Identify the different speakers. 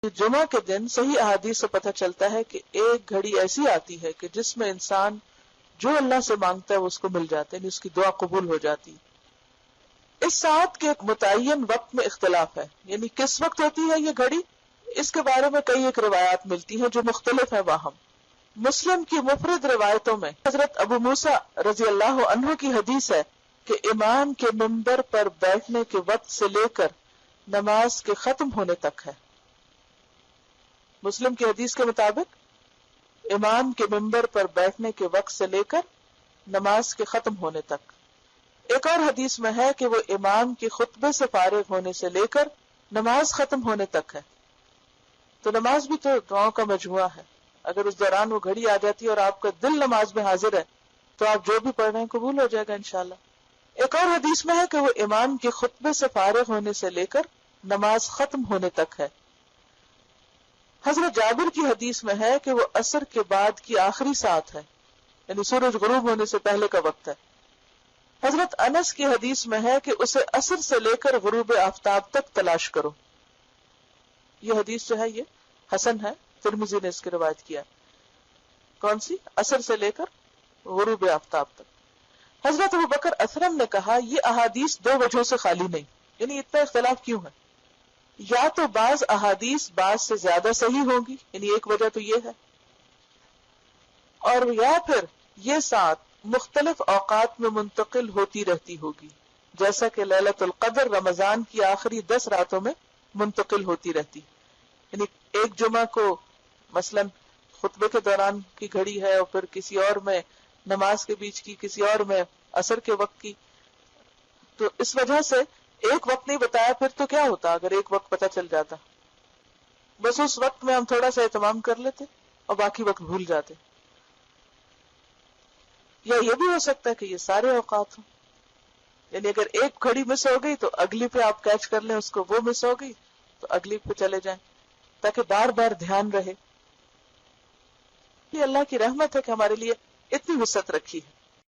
Speaker 1: جمعہ کے دن صحیح احادیث سے پتہ چلتا ہے کہ ایک گھڑی ایسی آتی ہے کہ جس میں انسان جو اللہ سے مانگتا ہے وہ اس کو مل جاتا ہے، یعنی اس کی دعا قبول ہو جاتی ہے۔ اس ساعت کے ایک متعین وقت میں اختلاف ہے، یعنی کس وقت ہوتی ہے یہ گھڑی، اس کے بارے میں کئی ایک روایات ملتی ہیں جو مختلف ہیں واہم۔ مسلم کی مفرد روایتوں میں حضرت ابو موسیٰ رضی اللہ عنہ کی حدیث ہے کہ امام کے منبر پر بیٹھنے کے وقت سے لے کر نماز کے ختم ہونے تک ہے۔ مسلم کی حدیث کے مطابق امام کے منبر پر بیٹھنے کے وقت سے لے کر نماز کے ختم ہونے تک۔ ایک اور حدیث میں ہے کہ وہ امام کے خطبے سے فارغ ہونے سے لے کر نماز ختم ہونے تک ہے۔ تو نماز بھی تو دعاؤں کا مجموعہ ہے، اگر اس دوران وہ گھڑی آ جاتی ہے اور آپ کا دل نماز میں حاضر ہے تو آپ جو بھی پڑھ رہے ہیں قبول ہو جائے گا انشاءاللہ۔ ایک اور حدیث میں ہے کہ وہ امام کے خطبے سے فارغ ہونے سے لے کر نماز ختم ہونے تک ہے۔ حضرت جابر کی حدیث میں ہے کہ وہ عصر کے بعد کی آخری ساعت ہے، یعنی سورج غروب ہونے سے پہلے کا وقت ہے۔ حضرت انس کی حدیث میں ہے کہ اسے عصر سے لے کر غروب آفتاب تک تلاش کرو۔ یہ حدیث جو ہے یہ حسن ہے، ترمذی نے اس کی روایت کیا۔ کون سی؟ عصر سے لے کر غروب آفتاب تک۔ حضرت ابوبکر اسرم نے کہا یہ احادیث دو وجہوں سے خالی نہیں، یعنی اتنا اختلاف کیوں ہے؟ یا تو بعض احادیث بعض سے زیادہ صحیح ہوگی، یعنی ایک وجہ تو یہ ہے، اور یا پھر یہ ساتھ مختلف اوقات میں منتقل ہوتی رہتی ہوگی، جیسا کہ لیلۃ القدر رمضان کی آخری 10 راتوں میں منتقل ہوتی رہتی، یعنی ایک جمعہ کو مثلا خطبے کے دوران کی گھڑی ہے اور پھر کسی اور میں نماز کے بیچ کی، کسی اور میں عصر کے وقت کی، تو اس وجہ سے ایک وقت نہیں بتایا، پھر تو کیا ہوتا اگر ایک وقت پتہ چل جاتا؟ بس اس وقت میں ہم تھوڑا سا اہتمام کر لیتے اور باقی وقت بھول جاتے۔ یا یہ بھی ہو سکتا ہے کہ یہ سارے اوقات ہوں، یعنی اگر ایک گھڑی مس ہو گئی تو اگلی پہ آپ کیچ کر لیں اس کو، وہ مس ہو گئی تو اگلی پہ چلے جائیں، تاکہ بار بار دھیان رہے۔ یہ اللہ کی رحمت ہے کہ ہمارے لیے اتنی وسعت رکھی ہے۔